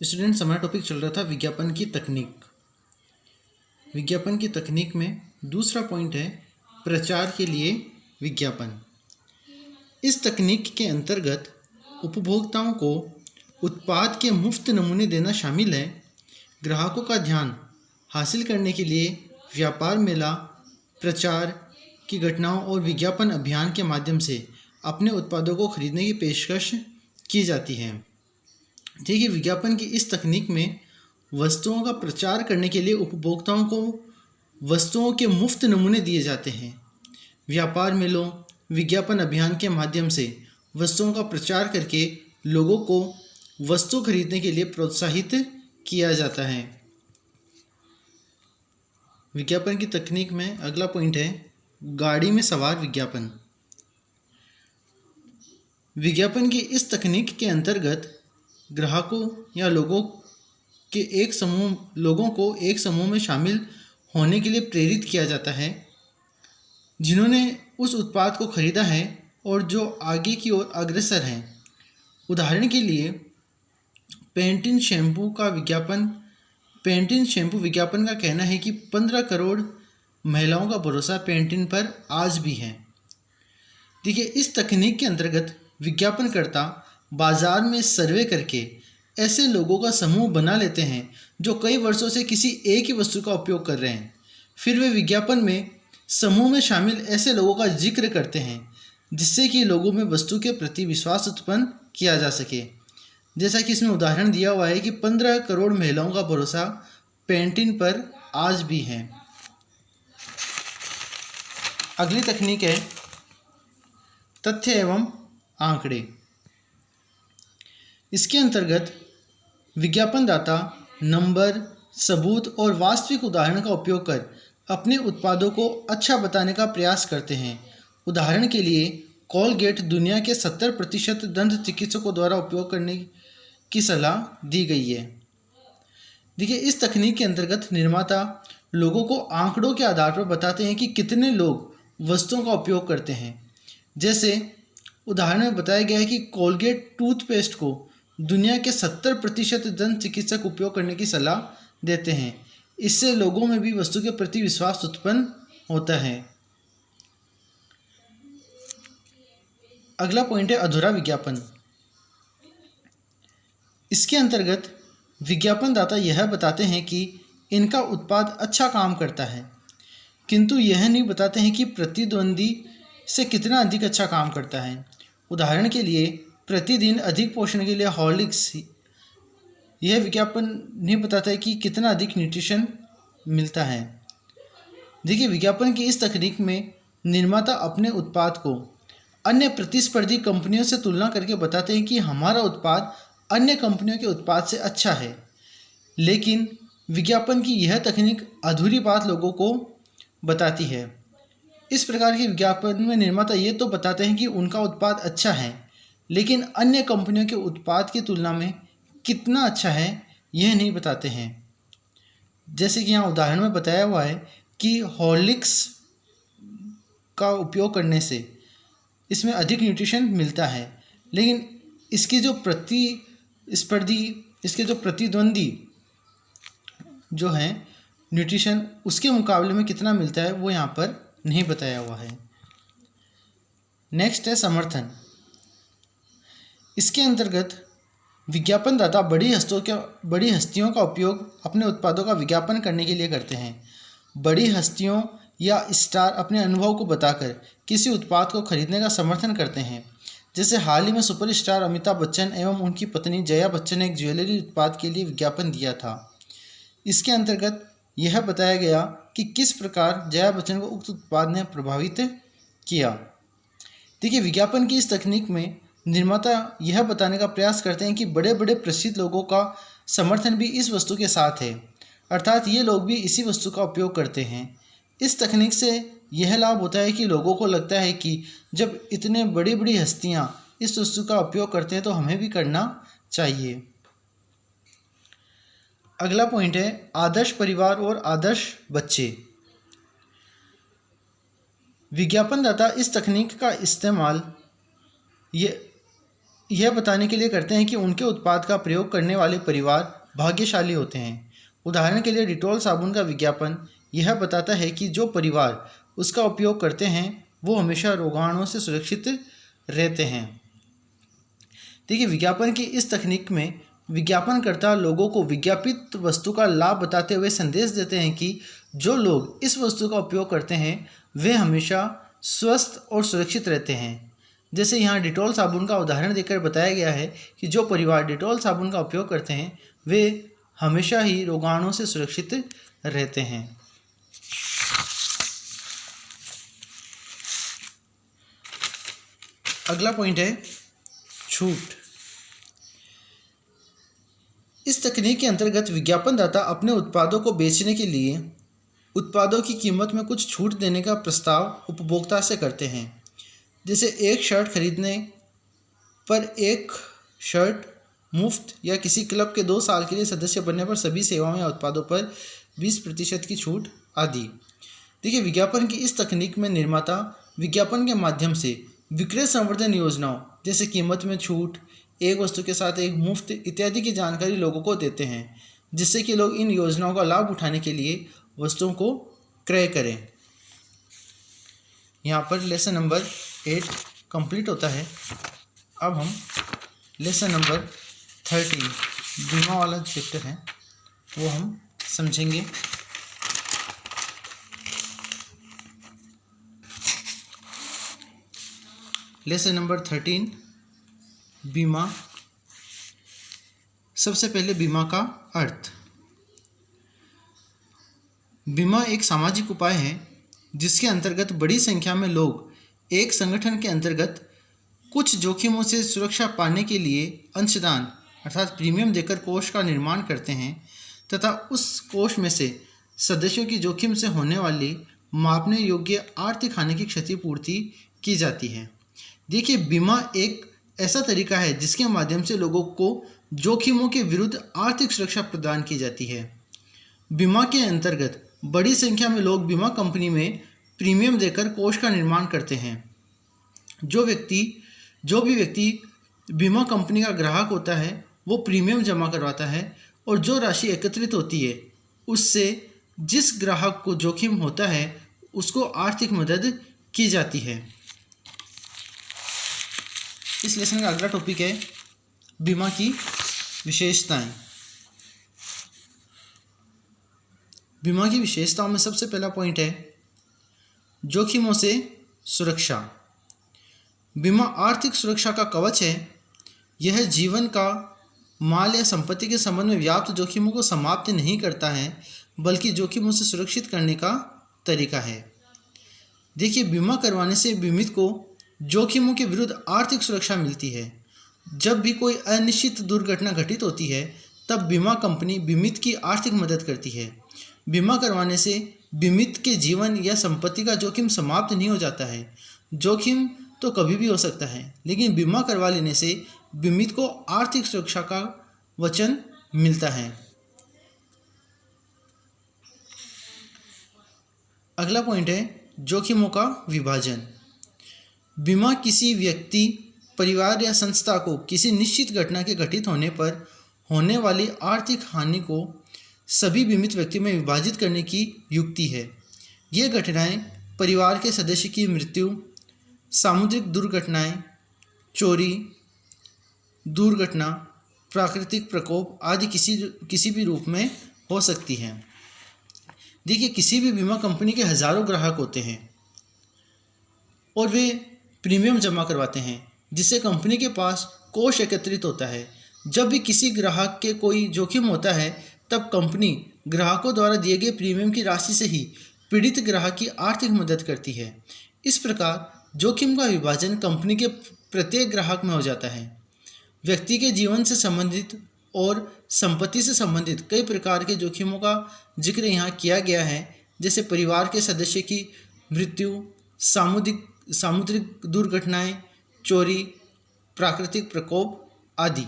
Students, हमारा topic चल रहा था विज्ञापन की तकनीक। विज्ञापन की तकनीक में दूसरा पॉइंट है प्रचार के लिए विज्ञापन। इस तकनीक के अंतर्गत उपभोक्ताओं को उत्पाद के मुफ्त नमूने देना शामिल है। ग्राहकों का ध्यान हासिल करने के लिए व्यापार मेला, प्रचार की घटनाओं और विज्ञापन अभियान के माध्यम से अपने उत्पादों को खरीदने की पेशकश की जाती है। ठीक है, विज्ञापन की इस तकनीक में वस्तुओं का प्रचार करने के लिए उपभोक्ताओं को वस्तुओं के मुफ्त नमूने दिए जाते हैं। व्यापार मेलों, विज्ञापन अभियान के माध्यम से वस्तुओं का प्रचार करके लोगों को वस्तु खरीदने के लिए प्रोत्साहित किया जाता है। विज्ञापन की तकनीक में अगला पॉइंट है गाड़ी में सवार विज्ञापन। विज्ञापन की इस तकनीक के अंतर्गत ग्राहकों या लोगों को एक समूह में शामिल होने के लिए प्रेरित किया जाता है जिन्होंने उस उत्पाद को खरीदा है और जो आगे की ओर अग्रसर हैं। उदाहरण के लिए पेंटीन शैम्पू विज्ञापन का कहना है कि 15 करोड़ महिलाओं का भरोसा पेंटीन पर आज भी है। देखिए, इस तकनीक के अंतर्गत विज्ञापनकर्ता बाजार में सर्वे करके ऐसे लोगों का समूह बना लेते हैं जो कई वर्षों से किसी एक ही वस्तु का उपयोग कर रहे हैं। फिर वे विज्ञापन में समूह में शामिल ऐसे लोगों का जिक्र करते हैं जिससे कि लोगों में वस्तु के प्रति विश्वास उत्पन्न किया जा सके। जैसा कि इसमें उदाहरण दिया हुआ है कि 15 करोड़ महिलाओं का भरोसा पेंटीन पर आज भी है। अगली तकनीक है तथ्य एवं आंकड़े। इसके अंतर्गत विज्ञापनदाता नंबर, सबूत और वास्तविक उदाहरण का उपयोग कर अपने उत्पादों को अच्छा बताने का प्रयास करते हैं। उदाहरण के लिए कोलगेट दुनिया के 70% दंत चिकित्सकों द्वारा उपयोग करने की सलाह दी गई है। देखिए, इस तकनीक के अंतर्गत निर्माता लोगों को आंकड़ों के आधार पर बताते हैं कि कितने लोग वस्तुओं का उपयोग करते हैं। जैसे उदाहरण में बताया गया है कि कोलगेट टूथपेस्ट को दुनिया के 70% दंत चिकित्सक उपयोग करने की सलाह देते हैं। इससे लोगों में भी वस्तु के प्रति विश्वास उत्पन्न होता है। अगला पॉइंट है अधूरा विज्ञापन। इसके अंतर्गत विज्ञापनदाता यह बताते हैं कि इनका उत्पाद अच्छा काम करता है, किंतु यह नहीं बताते हैं कि प्रतिद्वंदी से कितना अधिक अच्छा काम करता है। उदाहरण के लिए प्रतिदिन अधिक पोषण के लिए हॉर्लिक्स, यह विज्ञापन नहीं बताता है कि कितना अधिक न्यूट्रिशन मिलता है। देखिए, विज्ञापन की इस तकनीक में निर्माता अपने उत्पाद को अन्य प्रतिस्पर्धी कंपनियों से तुलना करके बताते हैं कि हमारा उत्पाद अन्य कंपनियों के उत्पाद से अच्छा है। लेकिन विज्ञापन की यह तकनीक अधूरी बात लोगों को बताती है। इस प्रकार के विज्ञापन में निर्माता ये तो बताते हैं कि उनका उत्पाद अच्छा है, लेकिन अन्य कंपनियों के उत्पाद की तुलना में कितना अच्छा है यह नहीं बताते हैं। जैसे कि यहाँ उदाहरण में बताया हुआ है कि हॉर्लिक्स का उपयोग करने से इसमें अधिक न्यूट्रिशन मिलता है, लेकिन इसके जो प्रतिद्वंदी जो हैं न्यूट्रिशन, उसके मुकाबले में कितना मिलता है वो यहाँ पर नहीं बताया हुआ है। नेक्स्ट है समर्थन। इसके अंतर्गत विज्ञापनदाता बड़ी हस्तियों का उपयोग अपने उत्पादों का विज्ञापन करने के लिए करते हैं। बड़ी हस्तियों या स्टार अपने अनुभव को बताकर किसी उत्पाद को खरीदने का समर्थन करते हैं। जैसे हाल ही में सुपरस्टार अमिताभ बच्चन एवं उनकी पत्नी जया बच्चन ने एक ज्वेलरी उत्पाद के लिए विज्ञापन दिया था। इसके अंतर्गत यह बताया गया कि किस प्रकार जया बच्चन को उक्त उत्पाद ने प्रभावित किया। देखिए, विज्ञापन की इस तकनीक में निर्माता यह बताने का प्रयास करते हैं कि बड़े बड़े प्रसिद्ध लोगों का समर्थन भी इस वस्तु के साथ है, अर्थात ये लोग भी इसी वस्तु का उपयोग करते हैं। इस तकनीक से यह लाभ होता है कि लोगों को लगता है कि जब इतने बड़ी बड़ी हस्तियां इस वस्तु का उपयोग करते हैं तो हमें भी करना चाहिए। अगला पॉइंट है आदर्श परिवार और आदर्श बच्चे। विज्ञापनदाता इस तकनीक का इस्तेमाल यह बताने के लिए करते हैं कि उनके उत्पाद का प्रयोग करने वाले परिवार भाग्यशाली होते हैं। उदाहरण के लिए डिटॉल साबुन का विज्ञापन यह बताता है कि जो परिवार उसका उपयोग करते हैं वो हमेशा रोगाणुओं से सुरक्षित रहते हैं। देखिए, विज्ञापन की इस तकनीक में विज्ञापनकर्ता लोगों को विज्ञापित वस्तु का लाभ बताते हुए संदेश देते हैं कि जो लोग इस वस्तु का उपयोग करते हैं वे हमेशा स्वस्थ और सुरक्षित रहते हैं। जैसे यहाँ डिटॉल साबुन का उदाहरण देकर बताया गया है कि जो परिवार डिटॉल साबुन का उपयोग करते हैं वे हमेशा ही रोगाणुओं से सुरक्षित रहते हैं। अगला पॉइंट है छूट। इस तकनीक के अंतर्गत विज्ञापनदाता अपने उत्पादों को बेचने के लिए उत्पादों की कीमत में कुछ छूट देने का प्रस्ताव उपभोक्ता से करते हैं। जैसे एक शर्ट खरीदने पर एक शर्ट मुफ्त या किसी क्लब के 2 साल के लिए सदस्य बनने पर सभी सेवाओं या उत्पादों पर 20% की छूट आदि। देखिए, विज्ञापन की इस तकनीक में निर्माता विज्ञापन के माध्यम से विक्रय संवर्धन योजनाओं जैसे कीमत में छूट, एक वस्तु के साथ एक मुफ्त इत्यादि की जानकारी लोगों को देते हैं, जिससे कि लोग इन योजनाओं का लाभ उठाने के लिए वस्तुओं को क्रय करें। यहाँ पर लेसन नंबर 8 कंप्लीट होता है। अब हम लेसन नंबर 13 बीमा वाला चैप्टर है वो हम समझेंगे। लेसन नंबर 13 बीमा। सबसे पहले बीमा का अर्थ। बीमा एक सामाजिक उपाय है जिसके अंतर्गत बड़ी संख्या में लोग एक संगठन के अंतर्गत कुछ जोखिमों से सुरक्षा पाने के लिए अंशदान अर्थात प्रीमियम देकर कोष का निर्माण करते हैं तथा उस कोष में से सदस्यों की जोखिम से होने वाली मापने योग्य आर्थिक हानि की क्षतिपूर्ति की जाती है। देखिए, बीमा एक ऐसा तरीका है जिसके माध्यम से लोगों को जोखिमों के विरुद्ध आर्थिक सुरक्षा प्रदान की जाती है। बीमा के अंतर्गत बड़ी संख्या में लोग बीमा कंपनी में प्रीमियम देकर कोष का निर्माण करते हैं। जो भी व्यक्ति बीमा कंपनी का ग्राहक होता है वो प्रीमियम जमा करवाता है और जो राशि एकत्रित होती है उससे जिस ग्राहक को जोखिम होता है उसको आर्थिक मदद की जाती है। इस लेसन का अगला टॉपिक है बीमा की विशेषताएं। बीमा की विशेषताओं में सबसे पहला पॉइंट है जोखिमों से सुरक्षा। बीमा आर्थिक सुरक्षा का कवच है। यह जीवन का, माल या संपत्ति के संबंध में व्याप्त जोखिमों को समाप्त नहीं करता है बल्कि जोखिमों से सुरक्षित करने का तरीका है। देखिए, बीमा करवाने से बीमित को जोखिमों के विरुद्ध आर्थिक सुरक्षा मिलती है। जब भी कोई अनिश्चित दुर्घटना घटित होती है तब बीमा कंपनी बीमित की आर्थिक मदद करती है। बीमा करवाने से बीमित के जीवन या संपत्ति का जोखिम समाप्त नहीं हो जाता है। जोखिम तो कभी भी हो सकता है, लेकिन बीमा करवा लेने से बीमित को आर्थिक सुरक्षा का वचन मिलता है। अगला पॉइंट है जोखिमों का विभाजन। बीमा किसी व्यक्ति, परिवार या संस्था को किसी निश्चित घटना के घटित होने पर होने वाली आर्थिक हानि को सभी बीमित व्यक्ति में विभाजित करने की युक्ति है। ये घटनाएं परिवार के सदस्य की मृत्यु, सामुद्रिक दुर्घटनाएं, चोरी, दुर्घटना, प्राकृतिक प्रकोप आदि किसी भी रूप में हो सकती हैं। देखिए, किसी भी बीमा कंपनी के हज़ारों ग्राहक होते हैं और वे प्रीमियम जमा करवाते हैं जिससे कंपनी के पास कोष एकत्रित होता है। जब भी किसी ग्राहक के कोई जोखिम होता है तब कंपनी ग्राहकों द्वारा दिए गए प्रीमियम की राशि से ही पीड़ित ग्राहक की आर्थिक मदद करती है। इस प्रकार जोखिम का विभाजन कंपनी के प्रत्येक ग्राहक में हो जाता है। व्यक्ति के जीवन से संबंधित और संपत्ति से संबंधित कई प्रकार के जोखिमों का जिक्र यहाँ किया गया है, जैसे परिवार के सदस्य की मृत्यु, सामुद्रिक दुर्घटनाएं, चोरी, प्राकृतिक प्रकोप आदि।